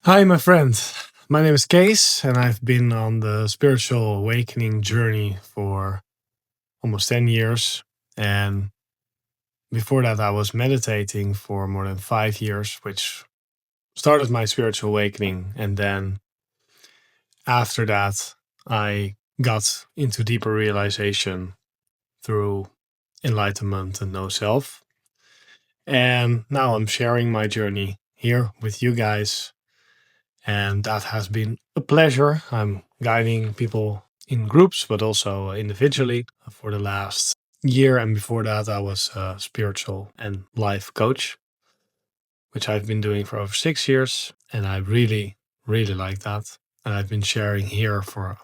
Hi, my friend. My name is Kees, and I've been on the spiritual awakening journey for almost 10 years. And before that, I was meditating for more than 5 years, which started my spiritual awakening. And then after that, I got into deeper realization through enlightenment and no self. And now I'm sharing my journey here with you guys. And that has been a pleasure. I'm guiding people in groups, but also individually for the last year. And before that, I was a spiritual and life coach, which I've been doing for over 6 years. And I really, really like that. And I've been sharing here for,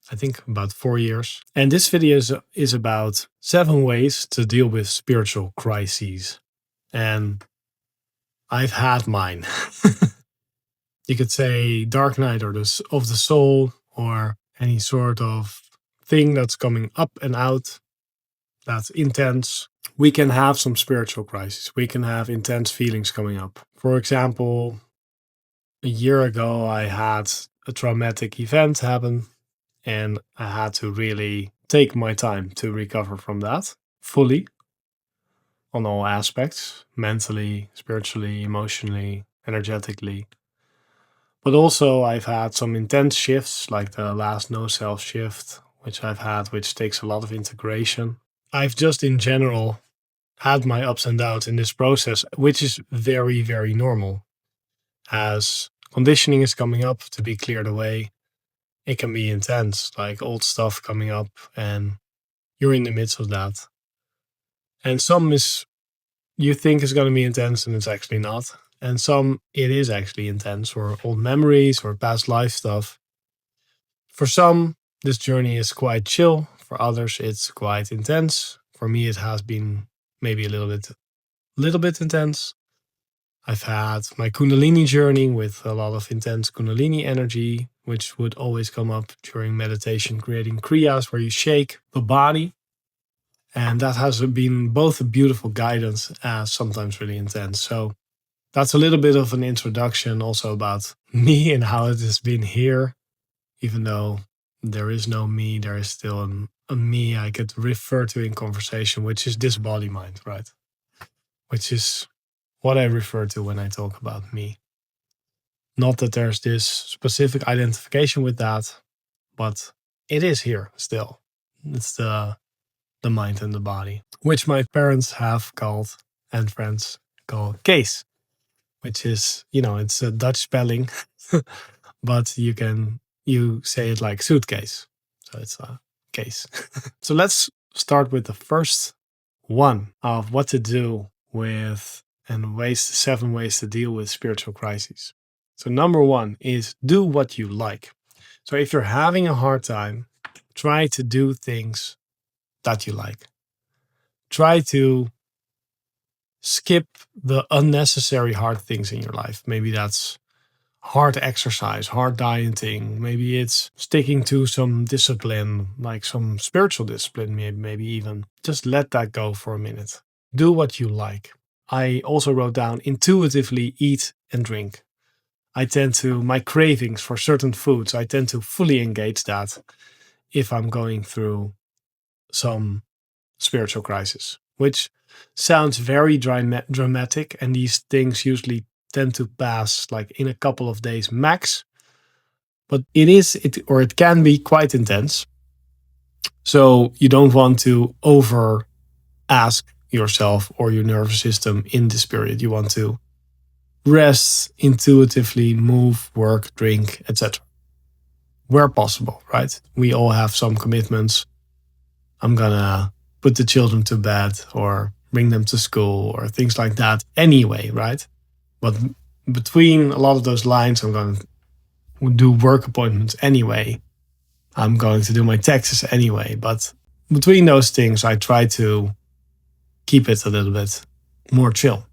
I think, about 4 years. And this video is about 7 ways to deal with spiritual crises. And I've had mine. You could say dark night or of the soul, or any sort of thing that's coming up and out that's intense. We can have some spiritual crises. We can have intense feelings coming up. For example, a year ago, I had a traumatic event happen, and I had to really take my time to recover from that fully on all aspects, mentally, spiritually, emotionally, energetically. But also, I've had some intense shifts, like the last no self shift, which I've had, which takes a lot of integration. I've just in general had my ups and downs in this process, which is very, very normal. As conditioning is coming up to be cleared away, it can be intense, like old stuff coming up, and you're in the midst of that. And some you think is going to be intense, and it's actually not. And some it is actually intense, or old memories or past life stuff. For some, this journey is quite chill. For others, it's quite intense. For me, it has been maybe a little bit intense. I've had my Kundalini journey with a lot of intense Kundalini energy, which would always come up during meditation, creating kriyas where you shake the body. And that has been both a beautiful guidance as sometimes really intense. So that's a little bit of an introduction also about me and how it has been here. Even though there is no me, there is still a me I could refer to in conversation, which is this body mind, right? Which is what I refer to when I talk about me. Not that there's this specific identification with that, but it is here still. It's the mind and the body, which my parents have called, and friends call Kees, which is, it's a Dutch spelling, but you say it like suitcase. So it's a case. So let's start with the first one of what to do with and 7 ways to deal with spiritual crises. So number 1 is do what you like. So if you're having a hard time, try to do things that you like. Try to skip the unnecessary hard things in your life. Maybe that's hard exercise, hard dieting. Maybe it's sticking to some discipline, like some spiritual discipline, maybe even. Just let that go for a minute. Do what you like. I also wrote down intuitively eat and drink. My cravings for certain foods, I tend to fully engage that if I'm going through some spiritual crisis, which sounds very dramatic. And these things usually tend to pass like in a couple of days max. But it can be quite intense. So you don't want to over ask yourself or your nervous system in this period. You want to rest, intuitively move, work, drink, etc. Where possible, right? We all have some commitments. I'm gonna put the children to bed or bring them to school or things like that anyway, right? But between a lot of those lines, I'm going to do work appointments anyway. I'm going to do my taxes anyway. But between those things, I try to keep it a little bit more chill.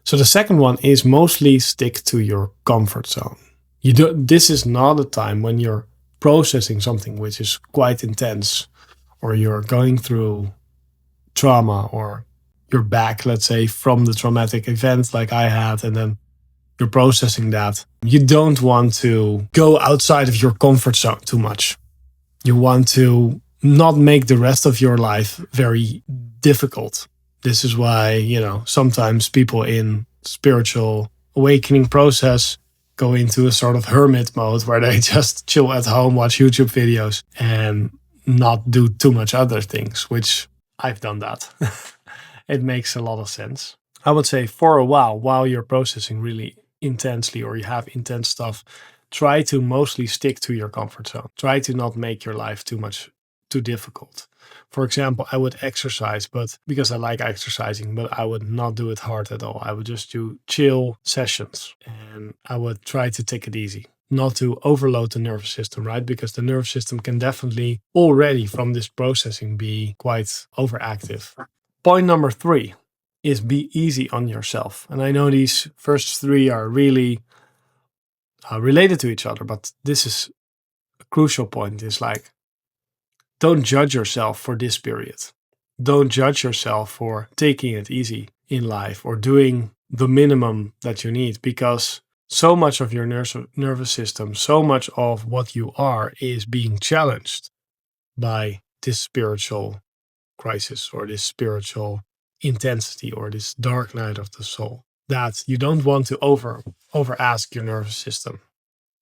So the second one is mostly stick to your comfort zone. This is not a time when you're processing something which is quite intense, or you're going through trauma, or you're back, let's say, from the traumatic event like I had, and then you're processing that, you don't want to go outside of your comfort zone too much. You want to not make the rest of your life very difficult. This is why, sometimes people in spiritual awakening process go into a sort of hermit mode where they just chill at home, watch YouTube videos, and not do too much other things, which I've done that. It makes a lot of sense. I would say for a while you're processing really intensely or you have intense stuff, try to mostly stick to your comfort zone. Try to not make your life too difficult. For example, I would exercise, but because I like exercising, but I would not do it hard at all. I would just do chill sessions and I would try to take it easy, not to overload the nervous system, right? Because the nervous system can definitely already from this processing be quite overactive. Point number 3 is be easy on yourself. And I know these first 3 are really related to each other, but this is a crucial point. Is like, don't judge yourself for this period. Don't judge yourself for taking it easy in life or doing the minimum that you need, because so much of your nervous system, so much of what you are is being challenged by this spiritual crisis or this spiritual intensity or this dark night of the soul, that you don't want to over ask your nervous system.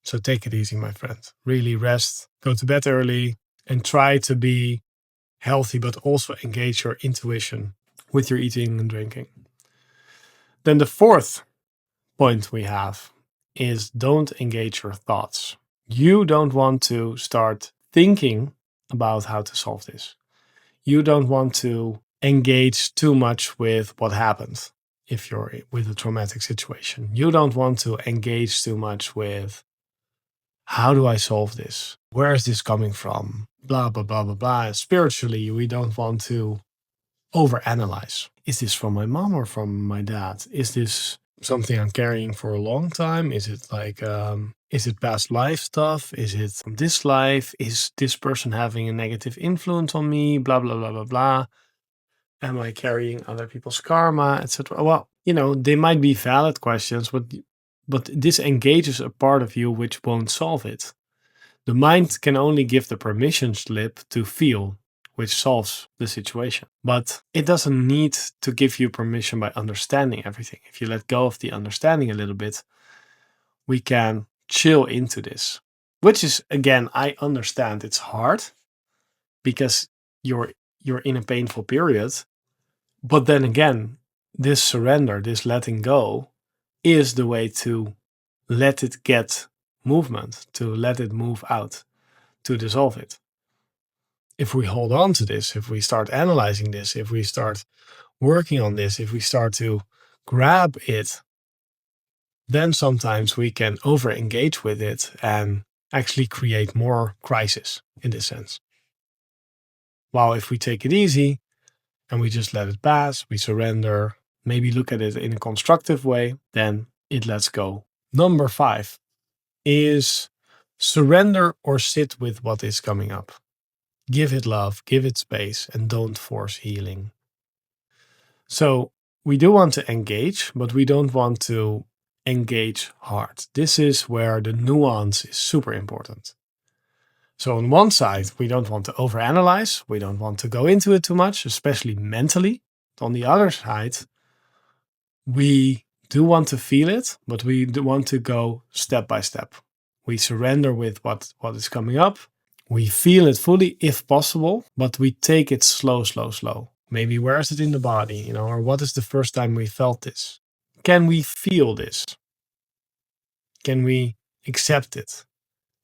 So take it easy, my friend. Really rest, go to bed early, and try to be healthy, but also engage your intuition with your eating and drinking. Then the 4th point we have is don't engage your thoughts. You don't want to start thinking about how to solve this. You don't want to engage too much with what happened if you're with a traumatic situation. You don't want to engage too much with how do I solve this? Where is this coming from? Blah, blah, blah, blah, blah. Spiritually, we don't want to overanalyze. Is this from my mom or from my dad? Is this something I'm carrying for a long time? Is it like, is it past life stuff? Is it from this life? Is this person having a negative influence on me? Blah, blah, blah, blah, blah. Am I carrying other people's karma, etc.? Well, they might be valid questions, but this engages a part of you which won't solve it. The mind can only give the permission slip to feel, which solves the situation. But it doesn't need to give you permission by understanding everything. If you let go of the understanding a little bit, we can chill into this. Which is, again, I understand it's hard because you're in a painful period. But then again, this surrender, this letting go, is the way to let it get movement, to let it move out, to dissolve it. If we hold on to this, if we start analyzing this, if we start working on this, if we start to grab it, then sometimes we can over-engage with it and actually create more crisis in this sense. While if we take it easy and we just let it pass, we surrender, maybe look at it in a constructive way, then it lets go. Number 5 is surrender or sit with what is coming up. Give it love, give it space, and don't force healing. So we do want to engage, but we don't want to engage hard. This is where the nuance is super important. So on one side, we don't want to overanalyze. We don't want to go into it too much, especially mentally. On the other side, we do want to feel it, but we do want to go step by step. We surrender with what is coming up. We feel it fully if possible, but we take it slow. Maybe where is it in the body, or what is the first time we felt this? Can we feel this? Can we accept it?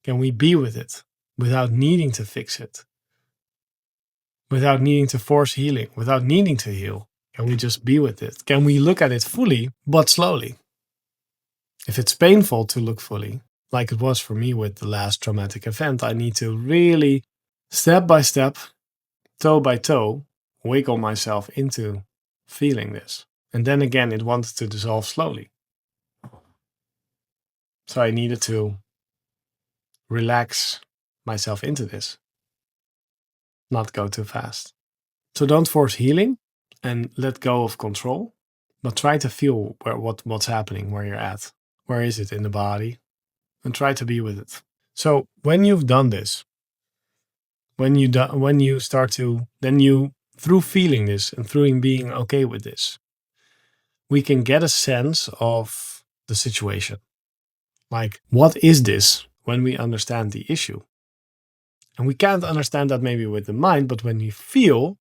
Can we be with it without needing to fix it? Without needing to force healing, without needing to heal? Can we just be with it? Can we look at it fully, but slowly? If it's painful to look fully, like it was for me with the last traumatic event, I need to really, step by step, toe by toe, wiggle myself into feeling this. And then again, it wanted to dissolve slowly. So I needed to relax myself into this, not go too fast. So don't force healing and let go of control, but try to feel what's happening, where you're at. Where is it in the body? And try to be with it. So when you've done this, when you start to, then you, through feeling this and through being okay with this, we can get a sense of the situation. Like, what is this when we understand the issue? And we can't understand that maybe with the mind, but when we feel,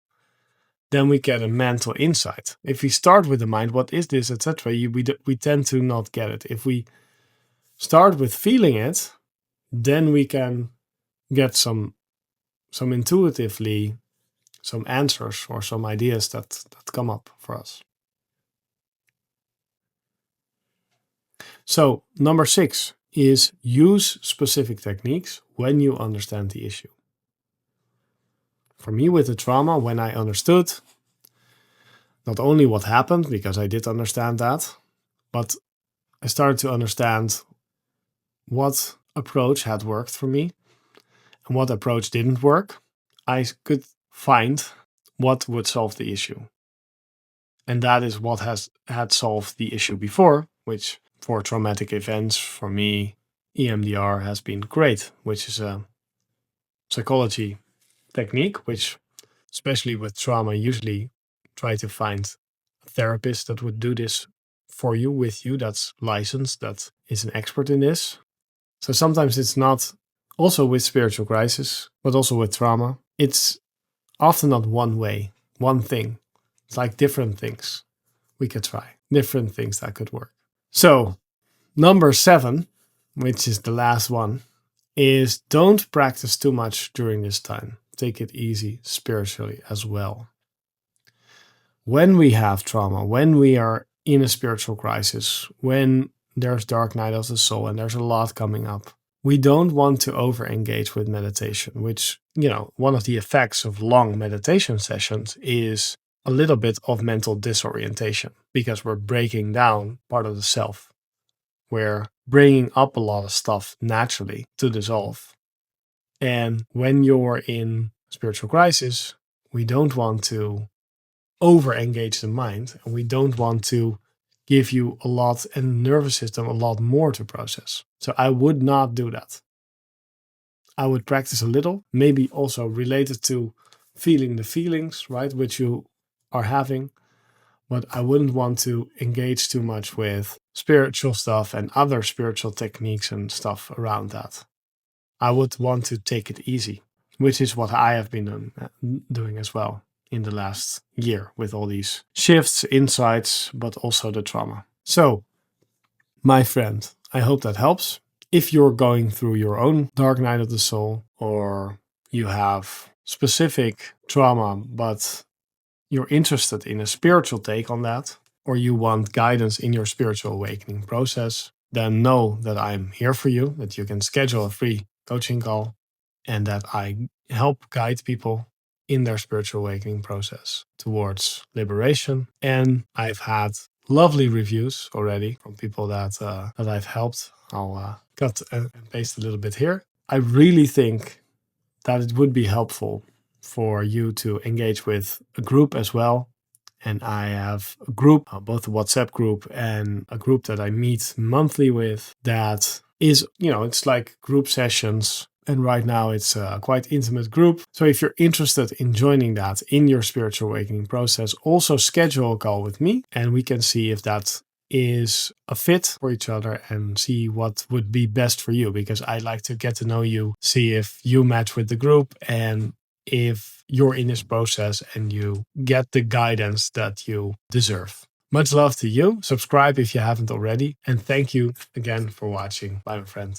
then we get a mental insight. If we start with the mind, what is this, etc., we tend to not get it. If we start with feeling it, then we can get some intuitively, some answers or some ideas that come up for us. So number 6 is use specific techniques when you understand the issue. For me, with the trauma, when I understood not only what happened, because I did understand that, but I started to understand what approach had worked for me and what approach didn't work. I could find what would solve the issue. And that is what had solved the issue before, which for traumatic events, for me, EMDR has been great, which is a psychology technique, which, especially with trauma, usually try to find a therapist that would do this for you, with you, that's licensed, that is an expert in this. So sometimes it's not, also with spiritual crisis, but also with trauma, it's often not one way, one thing. It's like different things we could try, different things that could work. So number 7, which is the last one, is don't practice too much during this time. Take it easy spiritually as well. When we have trauma, when we are in a spiritual crisis, when there's dark night of the soul and there's a lot coming up, we don't want to over-engage with meditation, which, one of the effects of long meditation sessions is a little bit of mental disorientation, because we're breaking down part of the self. We're bringing up a lot of stuff naturally to dissolve. And when you're in spiritual crisis, we don't want to over-engage the mind, and we don't want to give you a lot, and the nervous system a lot more to process. So I would not do that. I would practice a little, maybe also related to feeling the feelings, right, which you are having. But I wouldn't want to engage too much with spiritual stuff and other spiritual techniques and stuff around that. I would want to take it easy, which is what I have been doing as well in the last year, with all these shifts, insights, but also the trauma. So, my friend, I hope that helps. If you're going through your own dark night of the soul, or you have specific trauma, but you're interested in a spiritual take on that, or you want guidance in your spiritual awakening process, then know that I'm here for you, that you can schedule a free coaching call, and that I help guide people in their spiritual awakening process towards liberation. And I've had lovely reviews already from people that I've helped. I'll cut and paste a little bit here. I really think that it would be helpful for you to engage with a group as well. And I have a group, both a WhatsApp group and a group that I meet monthly with, that is, it's like group sessions. And right now it's a quite intimate group. So if you're interested in joining that in your spiritual awakening process, also schedule a call with me, and we can see if that is a fit for each other and see what would be best for you, because I like to get to know you, see if you match with the group, and if you're in this process and you get the guidance that you deserve. Much love to you. Subscribe if you haven't already. And thank you again for watching. Bye, my friend.